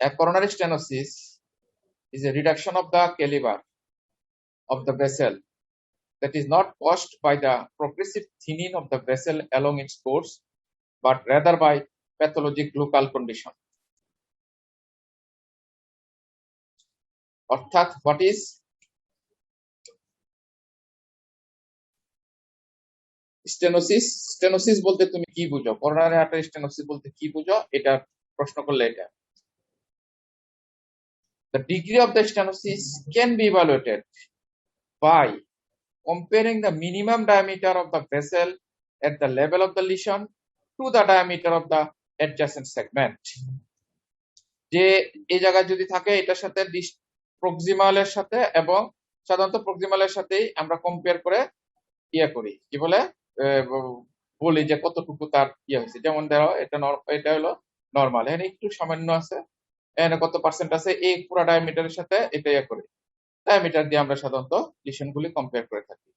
A coronary stenosis is a reduction of the caliber of the vessel that is not caused by the progressive thinning of the vessel along its course, but rather by pathologic local condition. অর্থাৎ what is stenosis? Stenosis বলতে তুমি কি বুঝো? Coronary artery stenosis বলতে কি বুঝো? এটা প্রশ্ন করলে এটা। The degree of the stenosis can be evaluated by comparing the minimum diameter of the vessel at the level of the lesion to the diameter of the adjacent segment. যে এই জায়গায় যদি থাকে এটার সাথে প্রক্সিমালের সাথে, এবং সাধারণত প্রক্সিমালের সাথেই আমরা কম্পেয়ার করে করি, কি বলে বলি যে কতটুকু তার হয়েছে। যেমন ধরো এটা হলো নর্মাল, এখানে একটু সামান্য আছে, এখানে কত পার্সেন্ট আছে, এই পুরো ডায়ামিটারের সাথে এটা করি। ডায়ামিটার দিয়ে আমরা সাধারণত লিশন গুলি কম্পেয়ার করে থাকি।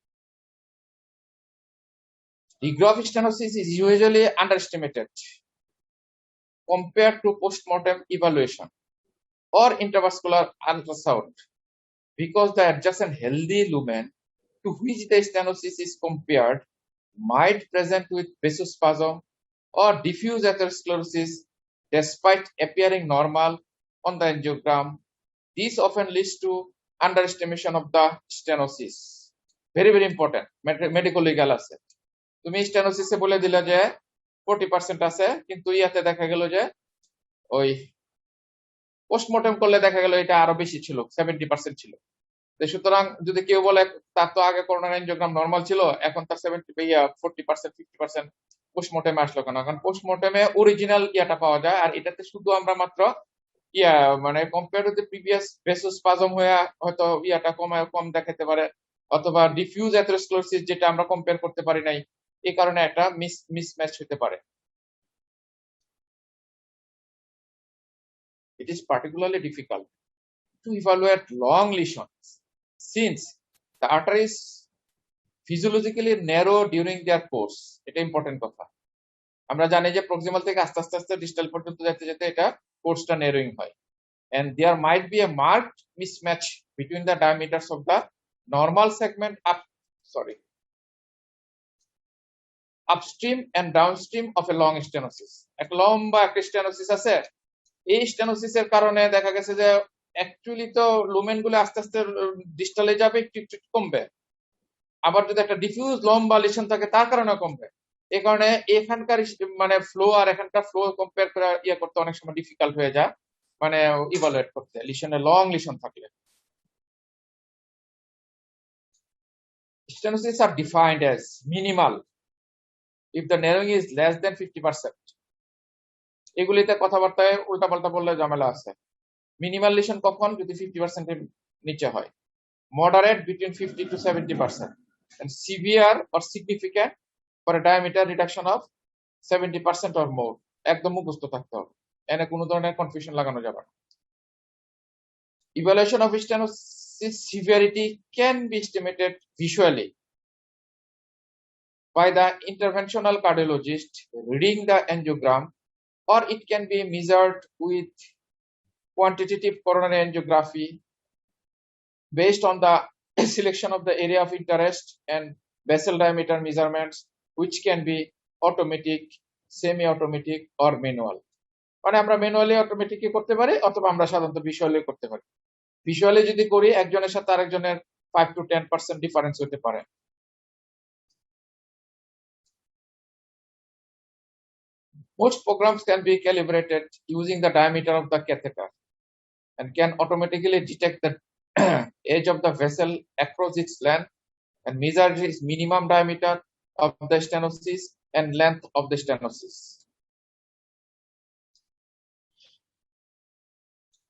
Degree of stenosis is usually underestimated compared to post-mortem evaluation or intravascular ultrasound because the adjacent healthy lumen to which the stenosis is compared might present with vasospasm or diffuse atherosclerosis despite appearing normal on the angiogram. This often leads to underestimation of the stenosis. Very, very important. Medical legal আছে। তুমি স্টেনোসিসে বলে দিলে যে 40% আছে, কিন্তু ইয়াতে দেখা গেল যে ওই পোস্টমর্টেম করলে দেখা গেল এটা আরো বেশি ছিল, 70% ছিল। সুতরাং যদি কেউ বলে তার তো আগে করোনারি এনজিওগ্রাম নরমাল ছিল, এখন তার 40% 50% পোস্টমর্টেমে আসলো কেন? কারণ পোস্টমর্টেমে অরিজিনাল ইয়াটা পাওয়া যায়, আর এটাতে শুধু আমরা মাত্র মানে কম্পেয়ার টু দ্য প্রিভিয়াস ভেসোস্পাজম হয়ে হয়তো ইয়াটা কম দেখাতে পারে, অথবা ডিফিউজ অ্যাথেরোস্ক্লেরোসিস যেটা আমরা কম্পেয়ার করতে পারি নাই, এই কারণে একটা মিসম্যাচ হতে পারে। It is particularly difficult to evaluate long lesions since the artery is physiologically narrow during their course. এটা ইম্পর্টেন্ট কথা। আমরা জানি যে প্রক্সিমাল থেকে আস্তে আস্তে আস্তে ডিস্টাল পর্যন্ত যেতে যেতে এটা কোর্সটা ন্যারোইং হয়, and there might be a marked mismatch between the diameters of the normal segment upstream and downstream of a long stenosis. এক লম্বা একটা স্টেনোসিস আছে, এই স্টেনোসিসের কারণে দেখা গেছে যে অ্যাকচুয়ালি তো লুমেন গুলো আস্তে আস্তে ডিস্টালে যাবে, একটু কমবে। আবার যদি একটা ডিফিউজ লম্বা লিশন থাকে তার কারণে কমবে। এই কারণে এখানকার মানে ফ্লো আর এখানকার ফ্লো কম্পেয়ার করে করতে অনেক সময় ডিফিকাল্ট হয়ে যায়, মানে ইভালুয়েট করতে লিশনে লং লিশন থাকলে। Stenosis are defined as minimal if the narrowing is less than 50%. এগুলিতে কথাবার্তায় উল্টাপাল্টা বললে ঝামেলা আছে। মিনিমাল লিশন কখন? যদি 50% এর নিচে হয়, moderate between 50 to 70%, and severe or significant for a diameter reduction of 70% or more. একদম মুখস্থ থাকতে হবে, এনে কোনো ধরনের কনফিউশন লাগানো যাবে না। Evaluation of stenosis severity can be estimated visually by the interventional cardiologist reading the angiogram, or it can be measured with quantitative coronary angiography based on the selection of the area of interest and vessel diameter measurements, which can be automatic, semi-automatic or manual. মানে আমরা manually automatic করতে পারি, অথবা আমরা সাধারণত visually করতে পারি। Visually যদি করি একজনের সাথে আরেকজনের 5 to 10% ডিফারেন্স হতে পারে। Most programs can be calibrated using the diameter of the catheter and can automatically detect the edge of the vessel across its length and measure its minimum diameter of the stenosis and length of the stenosis.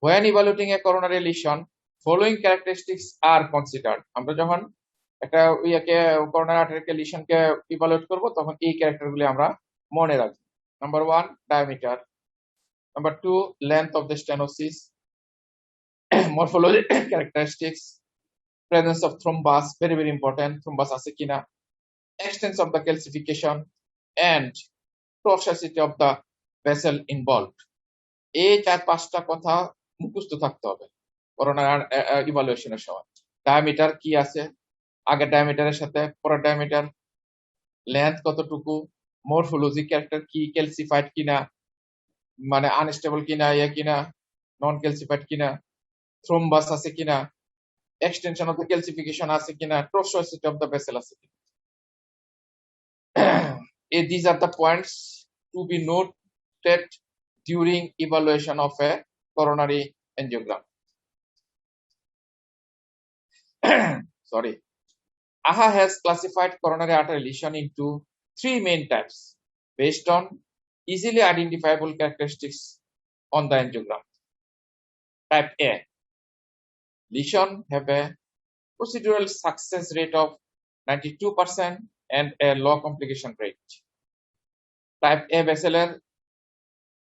When evaluating a coronary lesion, following characteristics are considered. আমরা যখন একটা coronary artery lesionকে evaluate করব, তখন এই ক্যারেক্টারগুলি আমরা মনে রাখব। Number 1, diameter. Number 2, length of the stenosis. Morphology characteristics, presence of thrombus, very, very important. Thrombus আছে কিনা, extent of the calcification, and toxicity of the vessel involved. এই 4-5টা কথা মুখস্থ থাকতে হবে করোনার ইভালুয়েশনের সময়। ডায়ামিটার কি আছে, আগে ডায়ামিটারের সাথে পরের ডায়ামিটার, লেন্থ কতটুকু, মরফোলজি ক্যারেক্টার কি, ক্যালসিফাইড কিনা, মানে আনস্টেবল কিনা, কিনা নন ক্যালসিফাইড কিনা, থ্রোম্বাস আছে কিনা, এক্সটেনশন অফ দ্য ক্যালসিফিকেশন আছে কিনা, ট্রোসোসিটি অফ দ্য ভেসেল আছে কিনা। These are the points to be noted during evaluation of a coronary angiogram. Sorry. AHA has classified coronary artery lesion into 3 main types based on easily identifiable characteristics on the angiogram. Type A. Lesion have a procedural success rate of 92% and a low complication rate. Type A ভেসেলের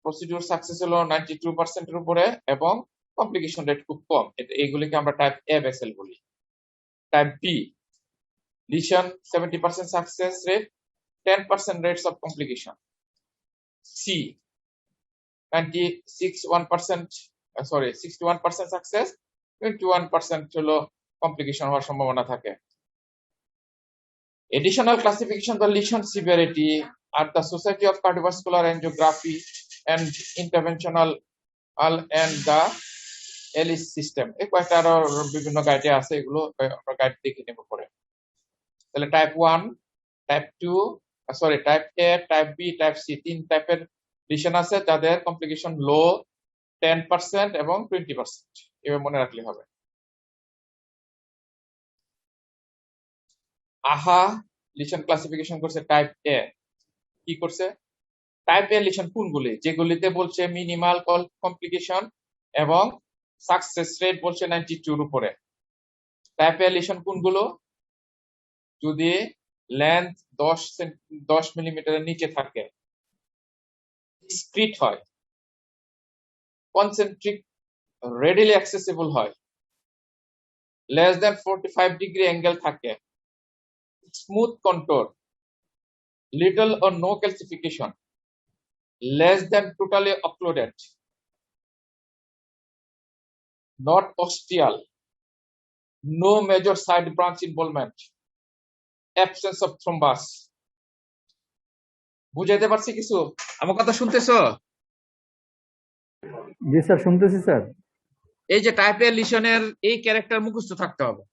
procedure success হলো 92% এর উপরে এবং complication rate খুব কম, এইগুলিকে আমরা type A vessel বলি। Type B lesion 70% success rate, 10% rates of complication. C 61% success, 21% হলো কমপ্লিকেশন হওয়ার সম্ভাবনা থাকে। Additional classification the lesion severity at the Society of Cardiovascular Angiography and Interventional and the ELIS system এই কয়েকটা আরো বিভিন্ন গাইডে আছে, এগুলো আমরা গাইড দেখে নেব পরে। তাহলে টাইপ 1, টাইপ 2, সরি টাইপ এ, টাইপ বি, টাইপ সি, 3 টাইপের লিশন আছে যাদের কমপ্লিকেশন লো, 10% এবং 20%, এভাবে মনে রাখলে হবে। আহা লিশন ক্লাসিফিকেশন করছে টাইপ এ। কি করছে? টাইপ এ লিশন কোনগুলি? যেগুলিতে বলছে মিনিমাল কমপ্লিকেশন এবং সাকসেস রেট বলছে 92 এর উপরে। টাইপ এ লিশন কোনগুলো? যদি লেন্থ 10 মিলিমিটারের নিচে থাকে, ডিসক্রিট হয়, কনসেন্ট্রিক রেডিলি অ্যাক্সেসিবল হয়, লেস দ্যান 45 ডিগ্রি অ্যাঙ্গেল থাকে, smooth control, little or no calcification, less than totally occluded, not ostial, no major side branch involvement, absence of thrombus. বুঝাইতে পারছি কিছু? আমার কথা শুনতেছো? জি স্যার, শুনতেছি স্যার। এই যে টাইপ এ লিশনের এই ক্যারেক্টার মুখস্থ থাকতে হবে।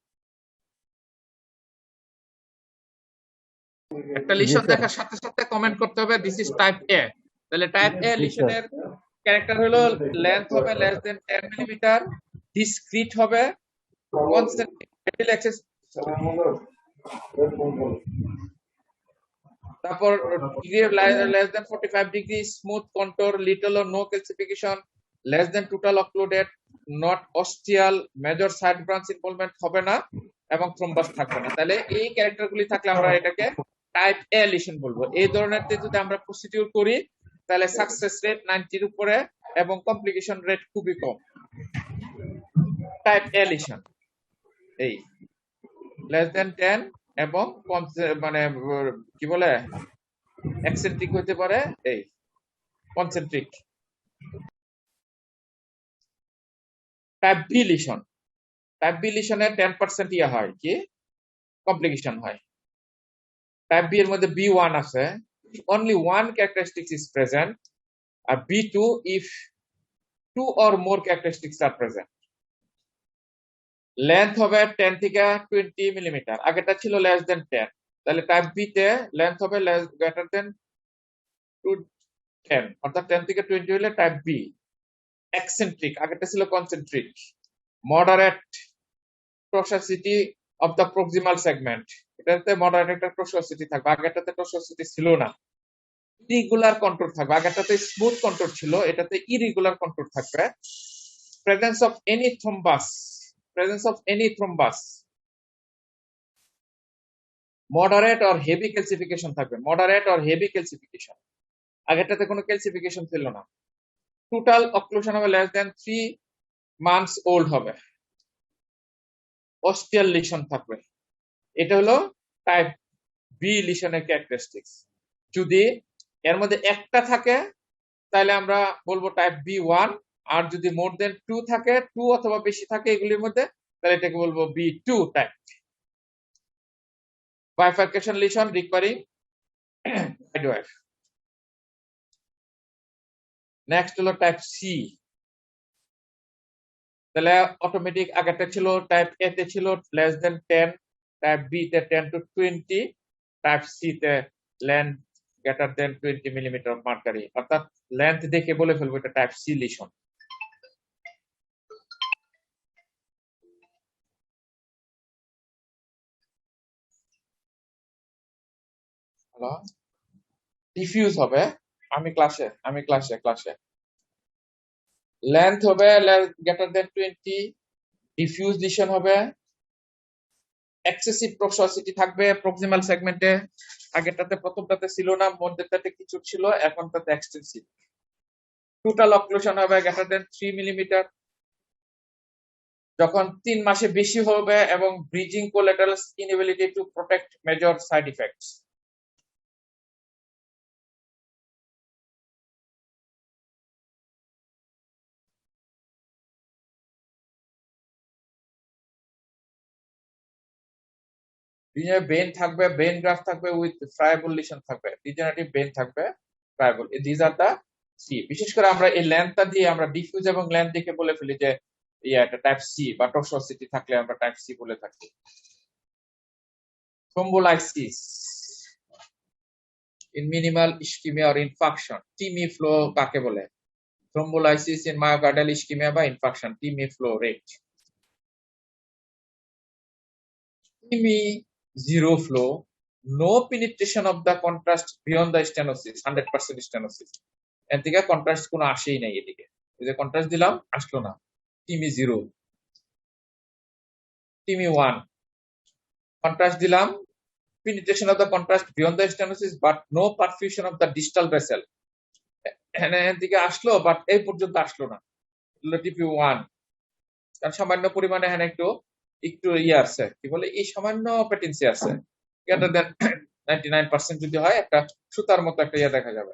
একটা লিশন দেখার সাথে সাথে কমেন্ট করতে হবে দিস ইজ টাইপ এ। তাহলে টাইপ এ লিশনের ক্যারেক্টার হলো লেন্থ হবে লেস দেন 10 মিলিমিটার, ডিসক্রিট হবে, কনসেন্ট্রেটেড অ্যাক্সেস, তারপর less than 45 degree, smooth control, little or no calcification, less than total occluded, not ostial, major side branch involvement হবে না এবং thrombus থাকবে না। তাহলে এই ক্যারেক্টারগুলি থাকলে আমরা এটাকে টাইপ এ লিশন বলবো। এই ধরনের যদি আমরা প্রসিডিউর করি তাহলে সাকসেস রেট 90 এর উপরে এবং কমপ্লিকেশন রেট খুবই কম। টাইপ এ লিশন এই লেস দেন 10 এবং মানে কি বলে এক্সেন্ট্রিক হতে পারে, এই concentric. Type B lesion, type B লিশনে 10% ইয়া হয় কি কমপ্লিকেশন হয়। টাইপ বি এর মধ্যে B1 আছে, only one characteristic is present, আর B2 if 2 or more characteristics are present. Length হবে 10 থেকে 20 মিলিমিটার, আগেটা ছিল লেস দেন 10, তাহলে টাইপ বি তে লেন্থ হবে গ্রেটার দেন 10, অর্থাৎ 10 থেকে 20 হলে টাইপ বি। এক্সেন্ট্রিক, আগেটা ছিল concentric. Moderate tortuosity of the proximal segment, এটাতে মডারেট একটা ট্রোসোসিটি থাকবে, আগেটাতে ট্রোসোসিটি ছিল না। ইরেগুলার কন্ট্রোল থাকবে, আগেটাতে স্মুথ কন্ট্রোল ছিল, এটাতে ইরেগুলার কন্ট্রোল থাকবে। Presence of any thrombus, presence of any thrombus. Moderate or heavy calcification থাকবে, মডারেট অর হেভি ক্যালসিফিকেশন, আগেটাতে কোনো ক্যালসিফিকেশন ছিল না। টোটাল অক্লুশন হবে লেস দেন 3 months ওল্ড হবে, অস্টিয়াল লিশন থাকবে। এটা হলো টাইপ বি লিশনের ক্যারেক্টারিস্টিক্স। যদি এর মধ্যে একটা থাকে তাহলে আমরা বলবো টাইপ B1, আর যদি মোর দেন 2 থাকে, 2 অথবা বেশি থাকে এগুলির মধ্যে, তাহলে এটাকে বলবো B2 type. Bifurcation lesion requiring wide wave. Next হলো টাইপ সি। তাহলে অটোমেটিক আগেরটা ছিল টাইপ এ তে ছিল লেস দেন 10, টাইপ বি তে 10 to 20, টাইপ সি তে length greater than 20 millimetre of mercury, অর্থাৎ লেন্থ দেখে বলে ফেলবো এটা type C lesion. Hello, diffuse হবে, আমি ক্লাসে লেন্থ হবে গ্রেটার দেন 20, ডিফিউজ লিশন হবে, এক্সেসিভ প্রক্সিসিটি থাকবে প্রক্সিমাল সেগমেন্টে, আগেরটাতে প্রথমটাতে ছিল না, মধ্যেরটাতে কিছু ছিল, এখন তাতে এক্সটেন্সিভ। টোটাল অক্লুশন হবে গ্রেটার দেন 3 মিলিমিটার, যখন 3 মাসে বেশি হবে, এবং bridging collaterals inability to protect major side effects. Vein থাকবে, বেন গ্রাফ থাকবে উইথ ফ্রাইবল লিশন থাকবে, ডিজেনারেটিভ বেন থাকবে, friable. This are the C. বিশেষ করে আমরা এই লেন্থটা দিয়ে আমরা ডিফিউজ এবং লেন্থ দেখে বলে ফেলি যে এটা টাইপ সি, বা টক্সিসিটি থাকলে আমরা টাইপ সি বলে থাকি। Thrombolysis in minimal ischaemia or infarction, TIMI flow কাকে বলে? থ্রোম্বোলাইসিস ইন মায়োকার্ডিয়াল ইসকিমিয়া বা infarction, TIMI flow rate. TIMI zero flow, no penetration of the contrast beyond the stenosis, 100% stenosis। এর থেকে contrast কোনো আসেই নাই এদিকে, এই যে কন্ট্রাস্ট দিলাম আসলো না। টিমি 0, টিমি 1, কন্ট্রাস্ট দিলাম, penetration of the contrast beyond the stenosis but no perfusion of the distal vessel, এর দিকে আসলো বাট এই পর্যন্ত আসলো না, টিপি 1। কারণ সামান্য পরিমাণে এখানে একটু একটু আছে, কি বলে, এই সামান্য পেটেন্সি আছে, গ্রেটার দেন 99% যদি হয় একটা সুতার মতো একটা দেখা যাবে,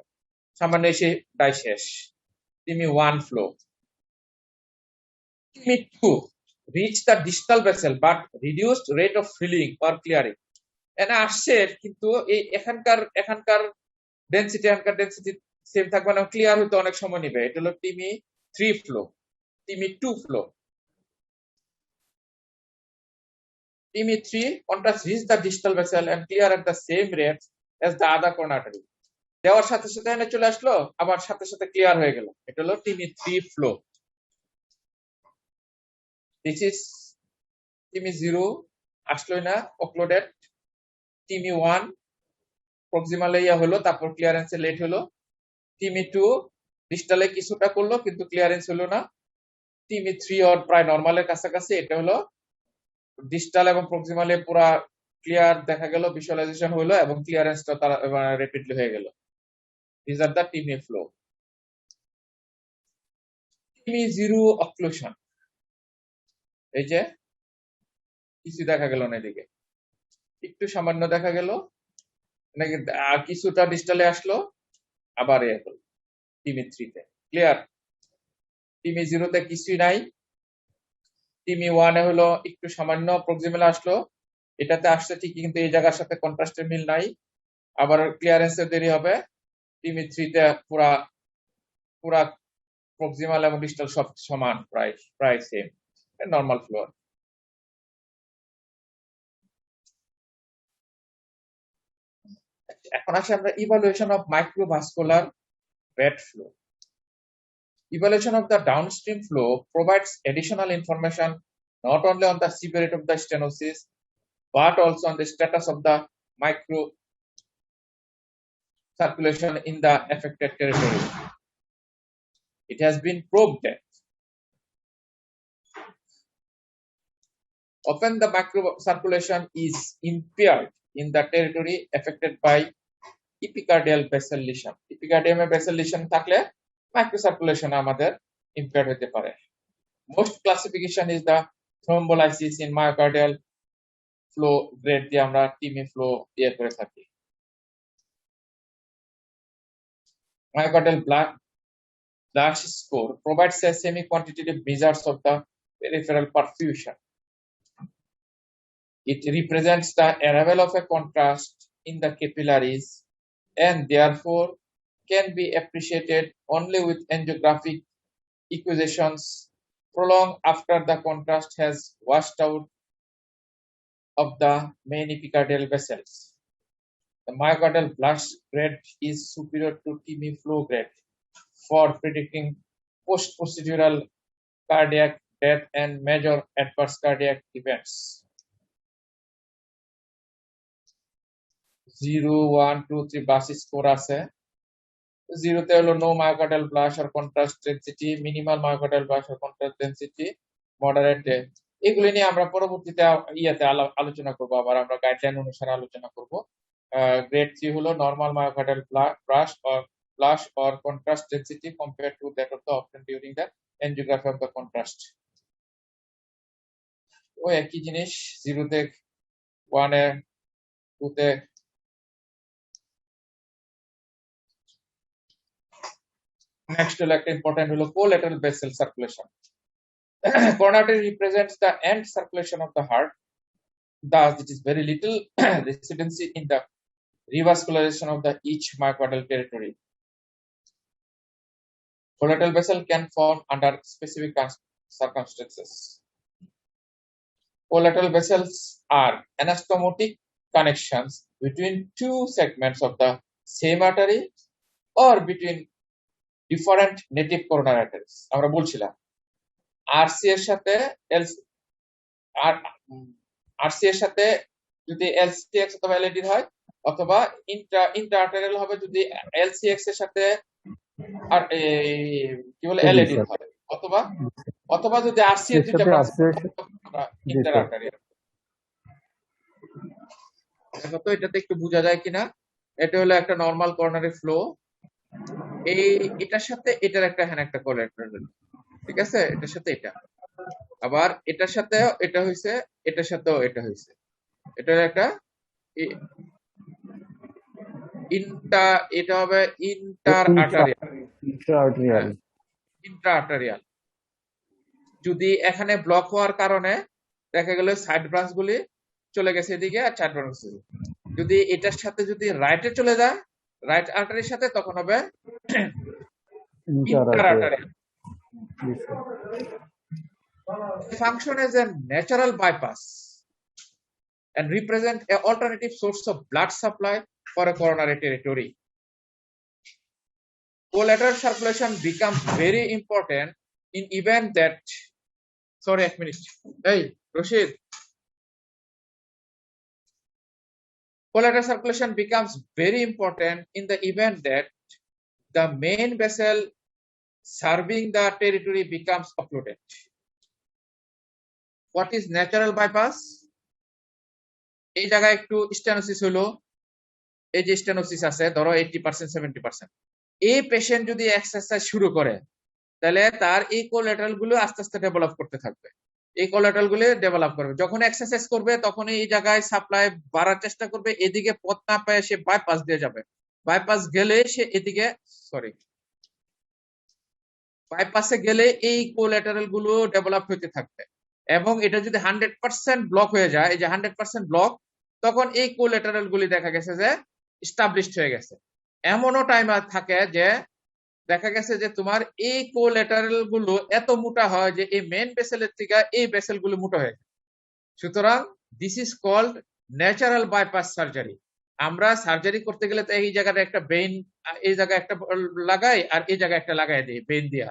সামান্য এসে ডাই শেষ। TIMI 1 flow. TIMI 2 reach the distal vessel but reduced rate of filling or clearing, এখানে আসছে কিন্তু এই এখানকার ডেন্সিটি সেম থাকবে না, ক্লিয়ার হতে অনেক সময় নেবে। এটা হলো TIMI 3 flow. TIMI 2 flow. TIMI 3 contrast reach the distal vessel and clear at the same rate as the other coronary artery, দেওয়ার সাথে সাথে এখানে চলে আসলো, আবার সাথে সাথে ক্লিয়ার হয়ে গেল। এটা হলো TIMI 3 flow. This is TIMI 0, আসলোই না, অক্লোডেড। টিমি 1 প্রক্সিমালে হলো, তারপর ক্লিয়ারেন্সে লেট হলো। টিমি 2 ডিস্টালে কিছুটা করলো কিন্তু ক্লিয়ারেন্স হলো না। টিমি 3 অর প্রায় নরমালের কাছাকাছি, এটা হলো ডিস্টাল এবং প্রক্সিমালে পুরা ক্লিয়ার দেখা গেল, ভিজুয়ালাইজেশন হলো এবং ক্লিয়ারেন্সটা তারা র্যাপিডলি হয়ে গেল। This are the TIMI flow. TIMI 0 occlusion, এই যে কিছু দেখা গেল না, এদিকে একটু সামান্য দেখা গেল, কিছুটা ডিস্টালে আসলো, আবার টিমি 3 তে ক্লিয়ার। টিমি 0 তে কিছুই নাই। টিমি 1 এ হলো একটু সামান্য প্রক্সিমালে আসলো, এটাতে আসছে ঠিকই কিন্তু এই জায়গার সাথে কন্ট্রাস্টের মিল নাই, আবার ক্লিয়ারেন্সের দেরি হবে। টিমি 3 তে পুরা পুরা প্রক্সিমাল এবং ডিস্টাল সব সমান, প্রায় সেম, নরমাল ফ্লো। এখন আসি আমরা evaluation of microvascular rate flow. Evaluation of the downstream flow provides additional information not only on the severity of the stenosis but also on the status of the micro circulation in the affected territory. It has been proved that often the micro circulation is impaired in the territory affected by epicardial vessel lesion. Epicardium vessel lesion থাকলে micro circulation আমাদের impaired হতে পারে। Most classification is the thrombolysis in myocardial flow grade দিয়ে আমরা TIMI flow করে থাকি। Myocardial Flash score provides a semi-quantitative measures of the peripheral perfusion. It represents the arrival of a contrast in the capillaries and therefore can be appreciated only with angiographic equations prolonged after the contrast has washed out of the main epicardial vessels. The myocardial flash grade is superior to TB flow grade for predicting post-procedural cardiac death and major adverse cardiac events. 0, 1, 2, 3 বাস score আছে। 0 তে হলো no myocardial blush আর contrast density, minimal myocardial blush আর contrast density, moderate. এগুলি নিয়ে আমরা পরবর্তীতে আলোচনা করব, আবার আমরা গাইডলাইন অনুসারে আলোচনা করব। গ্রেড 3 হলো normal myocardial blush or contrast density compared to that of the obtained during the angiography of the contrast. ওই একই জিনিস 0 তে 1 এ 2 তে। Next হলো একটা ইম্পর্টেন্ট হলো collateral vessel circulation. Coronary artery represents the end circulation of the heart. Thus, it is very little residency in the revascularization of the each myocardial territory. Collateral vessel can form under specific circumstances. Collateral vessels are anastomotic connections between two segments of the same artery or between different native coronary arteries. আমরা বলছিলাম RC এর সাথে RC এর সাথে যদি LCx অথবা LAD হয়, অথবা ইন্ট্রা আর্টেরিয়াল হবে যদি এলসিএক্স এর সাথে আর কি বলে এলএডি হয়, অথবা যদি আরসি এর দুইটা ইন্টার আর্টেরিয়াল। দেখো তো এটাতে একটু বোঝা যায় কিনা। এটা হলো একটা নরমাল করোনারি ফ্লো, এটার সাথে এটার একটা একটা কোলাটেরাল, ঠিক আছে, এটার সাথে এটা, আবার এটার সাথে এটা হইছে, এটার সাথেও এটা হইছে। এটা একটা এটা হবে ইন্টার আর্টেরিয়াল। যদি এখানে ব্লক হওয়ার কারণে দেখা গেল সাইড ব্রাঞ্চ গুলি চলে গেছে এদিকে আর সাইড ব্রাঞ্চ, যদি এটার সাথে যদি রাইটে চলে যায়, রাইট আর্টারির সাথে, তখন হবে inter arterial. Function as a natural bypass and represent an alternative source of blood supply for a coronary territory. Collateral circulation becomes very important in event that, sorry, a minute. Hey, Rashid. Collateral circulation becomes very important in the event that the main vessel serving the territory becomes occluded. What is natural bypass? এই জায়গায় একটু stenosis হলো, এই যে stenosis আছে ধরো 80% 70%, এই patient যদি এক্সারসাইজ শুরু করে তাহলে তার এই কোলাটারাল গুলো আস্তে আস্তে ডেভেলপ করতে থাকবে। এই কোলাটারাল গুলো ডেভেলপ করবে, যখন এক্সারসাইজ করবে তখন এই জায়গায় সাপ্লাই বাড়ার চেষ্টা করবে, এদিকে পথ না পেয়ে সে বাইপাস দিয়ে যাবে, বাইপাস গেলে সে এদিকে বাইপাসে গেলে এই কোলাটারাল গুলো ডেভেলপ হতে থাকবে, এবং এটা যদি 100% ব্লক হয়ে যায়, এই যে 100% ব্লক, তখন এই কোলাটারাল গুলি দেখা গেছে যে এস্টাবলিশড হয়ে গেছে। এমনও টাইম থাকে যে দেখা গেছে যে তোমার এই কোলাটারাল গুলো এত মোটা হয় যে এই মেইন ভেসেলের থেকে এই ভেসেল গুলো মোটা হয়ে যায়। সুতরাং this is called natural bypass surgery. আমরা সার্জারি করতে গেলে তো এই জায়গাটা একটা বেইন, এই জায়গায় একটা লাগাই আর এই জায়গায় একটা লাগাই দিই বেইন দিয়া,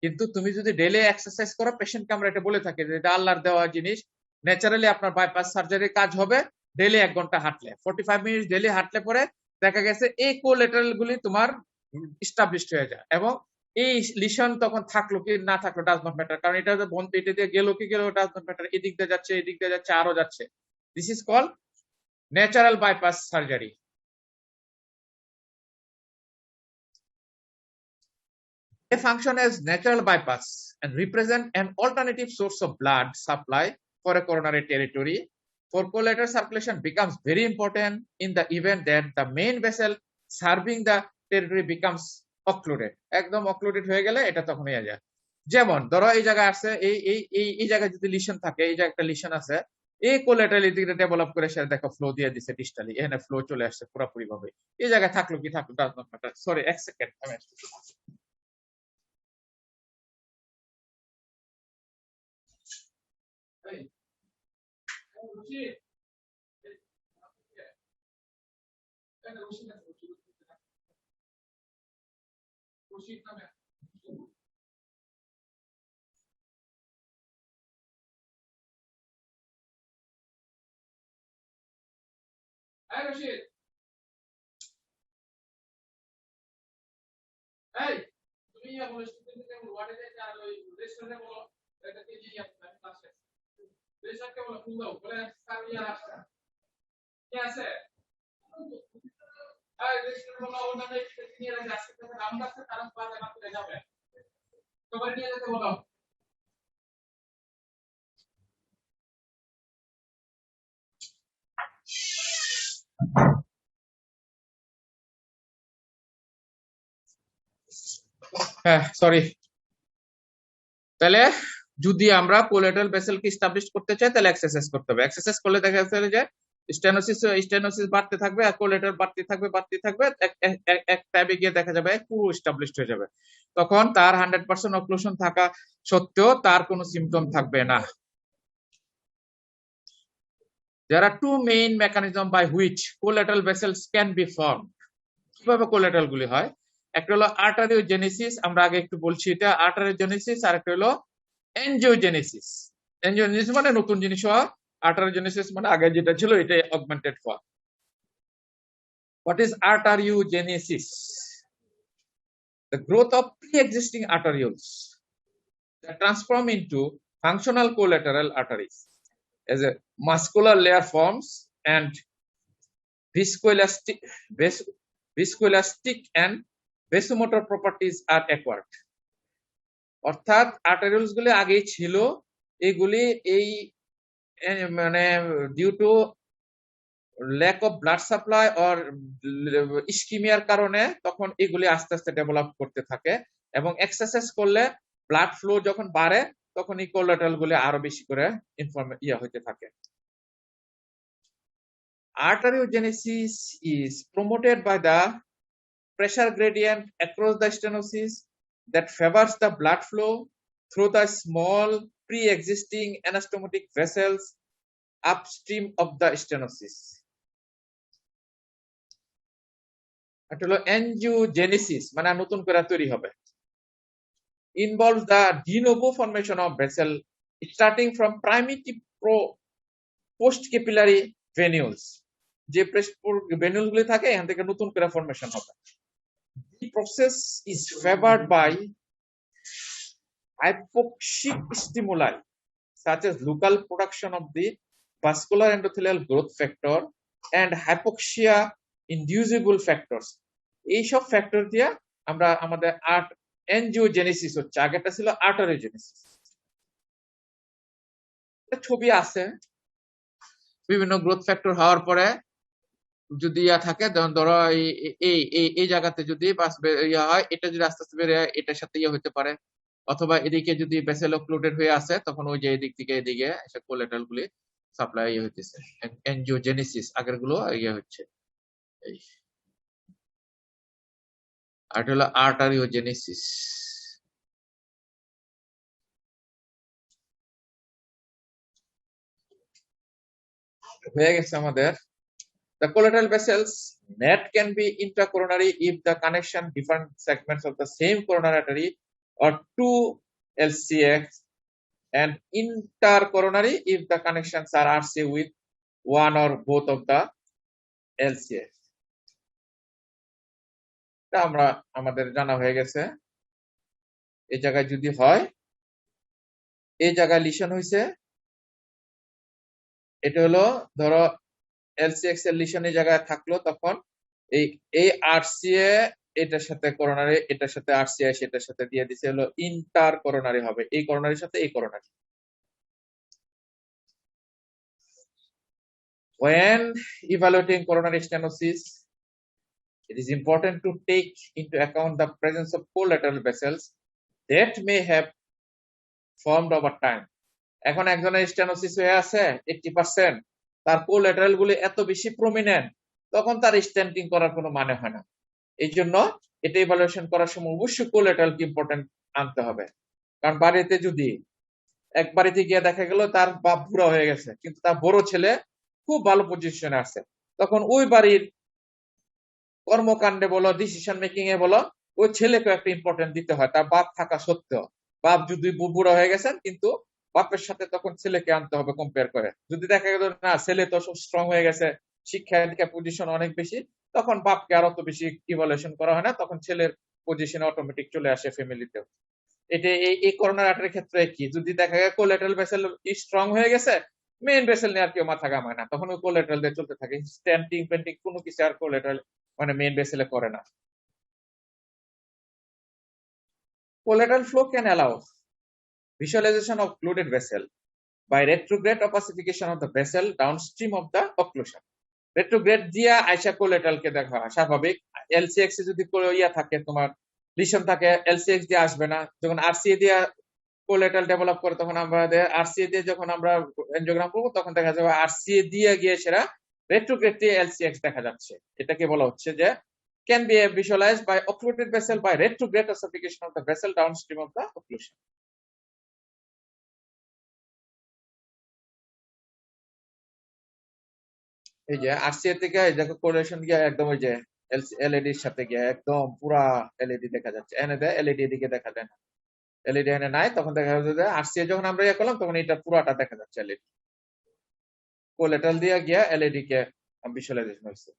কিন্তু তুমি যদি ডেইলি এক্সারসাইজ করো, পেশেন্টকে আমরা এটা বলে থাকি যে এটা আল্লাহর দেওয়া জিনিস, ন্যাচারালি আপনার বাইপাস সার্জারির কাজ হবে ডেইলি 1 ঘন্টা হাঁটলে, 45 মিনিট ডেইলি হাঁটলে পরে দেখা গেছে এই কোলাটারাল গুলি তোমার এস্টাবলিশড হয়ে যায়, এবং এই লিশন তখন থাকলো কি না থাকলো ডাজ নট ম্যাটার, কারণ এটা বন্ধ, এটা দিয়ে গেল কি গেল ডাজ নট ম্যাটার, এদিক দিয়ে যাচ্ছে, এদিক দিয়ে যাচ্ছে, আরো যাচ্ছে। This is called natural bypass surgery. They function as natural bypass and represent an alternative source of blood supply for a coronary territory. For collateral circulation becomes very important in the event that the main vessel serving the territory becomes occluded, একদম occluded হয়ে গেলে এটা তখন ইয়ে যায়। যেমন ধরো এই জায়গায় আছে, এই জায়গায় যদি লিশন থাকে, এই জায়গায় একটা লিশন আছে, এই কোলেটারাল দিকে ডেভেলপ করে সে দেখো ফ্লো দিয়ে দিছে ডিস্টালি, এখানে ফ্লো চলে আসছে পুরোপুরি ভাবে। এই জায়গায় থাকলো কি থাকলো ডাজ নট ম্যাটার। সরি, এক সেকেন্ড আমি আসছি। এই তুমি ইয়া বলো, স্টুডেন্টকে বলো হোয়াট ইজ ইট, আর ওই রেস্টুরেন্টে বলো এটাকে যে ইয়া ক্লাসে রেস্টুরেন্টে বলো ফোন দাও, বলে স্যার ইয়া আসছে কি আছে, এই রেস্টুরেন্টে বলো ওটা নিয়ে রেখে আসছে, আমার কাছে কারণ বাজে না করে যাবে, সবাই নিয়ে যেতে বলো। হ্যাঁ সরি, তাহলে যদি আমরা কোলেটারাল ভেসেলকে এস্টাবলিশ করতে চাই তাহলে এক্সারসাইজ করতে হবে। এক্সারসাইজ করলে দেখা যাচ্ছে যে স্টেনোসিস বাড়তে থাকবে আর কোলেটারাল বাড়তে থাকবে এক টাইমে গিয়ে দেখা যাবে পুরো এস্টাবলিশড হয়ে যাবে। তখন তার 100% অক্লুশন থাকা সত্ত্বেও তার কোনো সিম্পটম থাকবে না। There are two main mechanisms by which collateral vessels can be formed. কিভাবে কোলেটারাল গুলি হয়? একটা হলো আর্টারিওজেনেসিস, আমরা আগে একটু বলছি এটা আর্টারিওজেনেসিস, আর একটা হলো এনজিওজেনেসিস। এনজিওজেনেসিস মানে নতুন জিনিস হওয়া, আর্টারিওজেনেসিস মানে আগে যেটা ছিল এটাই augmented form. What is arteriogenesis? The growth of pre-existing arterioles that transform into functional collateral arteries as a muscular layer forms and viscoelastic and vasomotor properties are acquired. অর্থাৎ আর্টারিওলস গুলি আগেই ছিল, এগুলি এই মানে due to lack of blood supply or ইস্কিমিয়ার কারণে তখন এগুলি আস্তে আস্তে ডেভেলপ করতে থাকে, এবং এক্সারসাইজ করলে ব্লাড ফ্লো যখন বাড়ে তখন এই কোলাটারাল গুলি আরো বেশি করে হইতে থাকে। Arteriogenesis is promoted by the pressure gradient across the stenosis that favors the blood flow through the small pre-existing anastomotic vessels upstream of the stenosis. এটা হলো এনজিওজেনেসিস, মানে নতুন করে তৈরি হবে। Involves the de novo formation of vessel starting from primitive post capillary venules, যে ভেনুল গুলি থাকে এখান থেকে নতুন করে ফরমেশন হবে। The process is favored by hypoxic stimuli such as local production of the vascular endothelial growth factor and hypoxia inducible factors. এইসব factor দিয়ে আমরা আমাদের এনজিওজেনেসিস হচ্ছে, আগেটা ছিল আর্টারিওজেনেসিস। ছবি আছে, বিভিন্ন গ্রোথ ফ্যাক্টর হওয়ার পরে যদি থাকে, যেমন ধরো এই জায়গাতে যদি ইয়া হয়, এটা যদি আস্তে আস্তে বেড়ে এটার সাথে ইয়ে হতে পারে, অথবা এদিকে যদি ভেসেল অক্লুডেড হয়ে আছে তখন ওই যে এদিক থেকে এদিকে এসব কোলেটারাল গুলি সাপ্লাই ইয়ে হইতেছে, এনজিওজেনেসিস আগের গুলো ইয়ে হচ্ছে। এই আর হলো আর্টারিওজেনেসিস। হয়ে গেছে আমাদের। The collateral vessels net can be intracoronary if the connection different segments of the same coronary artery or two LCX, and intercoronary if the connections are RC with one or both of the LCX. এটা আমরা আমাদের জানা হয়ে গেছে। এই জায়গায় যদি হয়, এই জায়গায় লিশন হয়েছে, এটা হলো ধরো এলসিএক্স এর লিশন এই জায়গায় থাকলো, তখন এই আরসিএ এটার সাথে করোনারি, এটার সাথে আরসিআই সেটার সাথে দিয়ে দিছে, হলো ইন্টার করোনারি হবে, এই করোনারির সাথে এই coronary. When evaluating coronary stenosis, It is important to take into account the presence of collateral vessels that may have formed over time. এখন একজনের স্টেনোসিস হয়ে আছে 80%, তার কোল্যাটারাল গুলি এত বেশি প্রমিনেন্ট, তখন তার স্ট্যান্টিং করার কোনো মানে হয় না। এই জন্য এটা ইভালুয়েশন করার সময় অবশ্যই কোল্যাটারাল কি ইম্পর্টেন্ট আনতে হবে। কারণ বাড়িতে যদি এক বাড়িতে গিয়ে দেখা গেল তার বাপ বুড়া হয়ে গেছে, কিন্তু তার বড় ছেলে খুব ভালো পজিশনে আছে, তখন ওই বাড়ির কর্মকাণ্ডে বলো, ডিসিশন মেকিং এ বলো, ওই ছেলেকে একটা ইম্পর্টেন্ট দিতে হয়, তার বাপ থাকা সত্ত্বেও। বাপ যদি বুড়া হয়ে গেছেন, কিন্তু বাপের সাথে তখন ছেলেকে আনতে হবে কম্পেয়ার করে। যদি দেখা গেল না ছেলে তো স্ট্রং হয়ে গেছে, শিক্ষা দীক্ষা পজিশন অনেক বেশি, তখন বাপকে আর অত বেশি ইভালুয়েশন করা হয় না, তখন ছেলের পজিশন অটোমেটিক চলে আসে ফ্যামিলিতেও। এটা এই করোনার আটের ক্ষেত্রে কি, যদি দেখা যায় কোলেটারাল ভেসেল স্ট্রং হয়ে গেছে, মেইন ভেসেল নিয়ে আর কেউ মাথা ঘামায় না, তখন ওই কোলেটারাল দিয়ে চলতে থাকে, স্ট্যান্টিং পেন্টিং কোনো কিছু আর কোলেটারাল মানে মেইন ভেসেলে করে না। Collateral flow can allow visualization of occluded vessel by retrograde opacification of the vessel downstream of the occlusion. Retrograde দিয়া আইসা কোলেটারাল কে দেখা হয় স্বাভাবিক। এলসিএক্স এ যদি ইয়া থাকে, তোমার লিশন থাকে, এলসিএক্স দিয়ে আসবে না। যখন আরসিএ দিয়ে কোলেটারাল ডেভেলপ করে, তখন আমরা আরসিএ দিয়ে যখন আমরা এনজিওগ্রাম করবো, তখন দেখা যাবে আরসিএ দিয়ে গিয়ে সেটা রেট্রোগ্রেড দিয়ে এলসিএক্স দেখা যাচ্ছে। এটাকে বলা হচ্ছে যে can be visualized by occluded vessel by retrograde ossification of the vessel downstream of the occlusion. এই যে আরসিএ থেকে এই দেখো কোরিলেশন গিয়ে একদম ওই যে এলইডি এর সাথে গিয়ে একদম পুরা এলইডি দেখা যাচ্ছে, এনে দেয় এলইডি এদিকে দেখা যায় না, এলইডি এনে নাই, তখন দেখা যাচ্ছে যে আরসিএ যখন আমরা ইয়ে করলাম, তখন এটা পুরাটা দেখা যাচ্ছে এলইডি। কোলেটারাল দিয়ে গিয়া এলইডি কে ভিজুয়ালাইজেশন হয়েছে।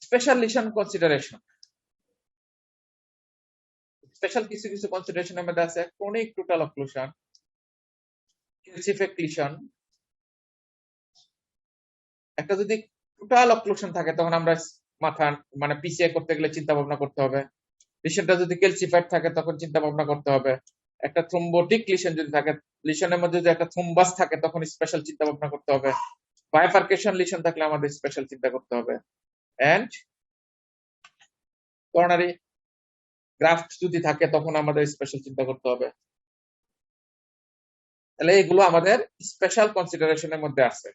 স্পেশাল লিশন কনসিডারেশন, স্পেশাল কিছু কিছু কনসিডারেশনের মধ্যে আছে ক্রনিক টোটাল অক্লুশন, ক্যালসিফেক লিশন। একটা যদি টোটাল অক্লুশন থাকে, তখন আমরা মাথা মানে পিছিয়ে করতে গেলে চিন্তা ভাবনা করতে হবে। লিশনটা যদি ক্যালসিফাইড থাকে, তখন চিন্তা ভাবনা করতে হবে। একটা থ্রোম্বোটিক লিশন যদি থাকে, লিশনের মধ্যে যদি একটা থ্রোম্বাস থাকে, তখন স্পেশাল চিন্তা ভাবনা করতে হবে। বাইফার্কেশন লিশন থাকলে আমাদের স্পেশাল চিন্তা করতে হবে। এন্ড করোনারি গ্রাফট যদি থাকে, তখন আমাদের স্পেশাল চিন্তা করতে হবে। তাহলে এগুলো আমাদের স্পেশাল কনসিডারেশনের মধ্যে আছে।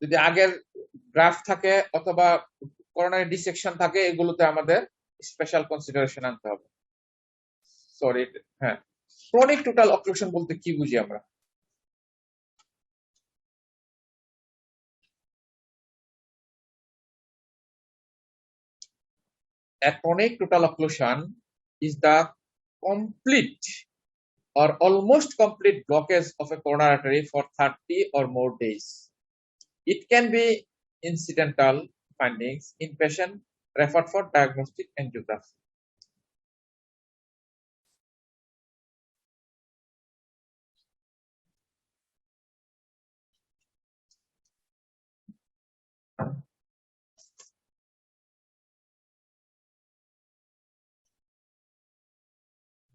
যদি আগের গ্রাফ থাকে অথবা করোনারি ডিসেকশন থাকে, এগুলোতে আমাদের স্পেশাল কনসিডারেশন আনতে হবে। সরি, হ্যাঁ, ক্রনিক টোটাল অক্লুশন বলতে কি বুঝি আমরা? A chronic total occlusion is the complete or almost complete blockage of a coronary artery for 30 or more days. It can be incidental findings in patient referred for diagnostic angiography.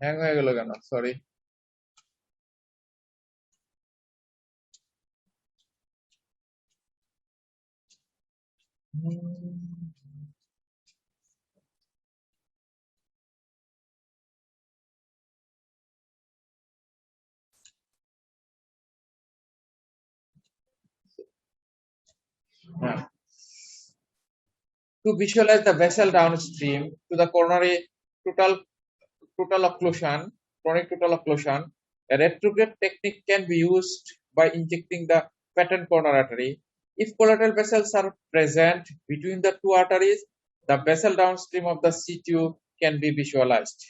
Hang হয়ে গেল কেন? Sorry. To visualize the vessel downstream to the coronary total occlusion, chronic total occlusion, a retrograde technique can be used by injecting the pattern coronary artery. If collateral vessels are present between the two arteries, the vessel downstream of the C2 can be visualized.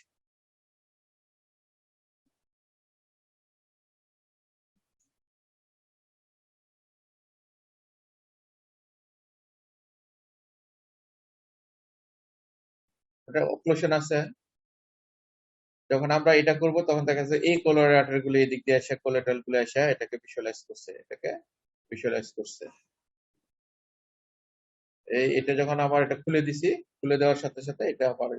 এটা occlusion আছে, যখন আমরা এটা করব, তখন দেখা যাচ্ছে এই কোলার আর্টারি গুলো এই দিক দিয়ে এসে কোলাটারাল গুলো এসে এটাকে ভিজুয়ালাইজ করছে, এটাকে ভিজুয়ালাইজ করছে। এটা যখন আবার এটা খুলে দিছি, খুলে দেওয়ার সাথে সাথে এটা আবার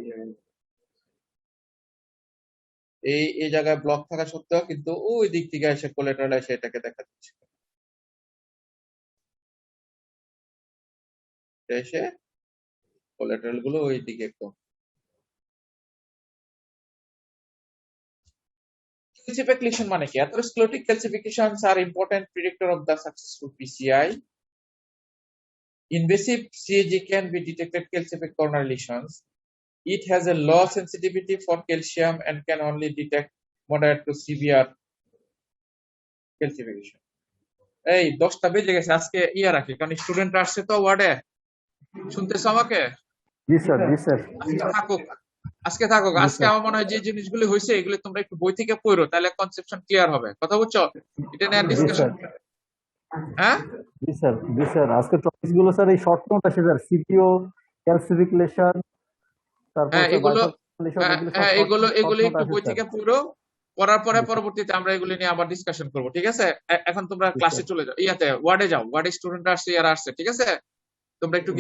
এই জায়গায় ব্লক থাকা সত্ত্বেও কিন্তু ওই দিক থেকে এসে কোলেটারাল এসে এটাকে দেখা যাচ্ছে, এসে কোলেটারাল গুলো ওই দিকে একদম। Calcification মানে কি? Atherosclerotic calcifications are important predictor of the successful PCI. Invasive CAG can be detected calcific coronary lesions. It has a low sensitivity for calcium and can only detect moderate to severe calcification. এই 10টা বেজে গেছে, আজকে রাখি, কারণ student আসছে তো ওয়ার্ডে। শুনতেছ আমাকে? জি স্যার, জি স্যার। আজকে থাকুক। আজকে আমার মনে হয় যে জিনিসগুলি হয়েছে এগুলি তোমরা একটু বই থেকে পড়ো, তাহলে কনসেপশন ক্লিয়ার হবে। কথা বুঝছো? এটা নিয়ে ডিসকাশন। হ্যাঁ জি স্যার, জি স্যার। আজকে টপিক গুলো স্যার এই শর্ট নোট আছে স্যার, সিপিও, ক্যালসিফিকেশন, তারপর এগুলো একটু বই থেকে পড়ো, পড়ার পরে পরবর্তীতে আমরা এগুলি নিয়ে আবার ডিসকাশন করব, ঠিক আছে? এখন তোমরা ক্লাসে চলে যাও, ওয়ার্ডে যাও, ওয়ার্ডে স্টুডেন্টরা আসছে, আসছে, ঠিক আছে? তোমরা একটু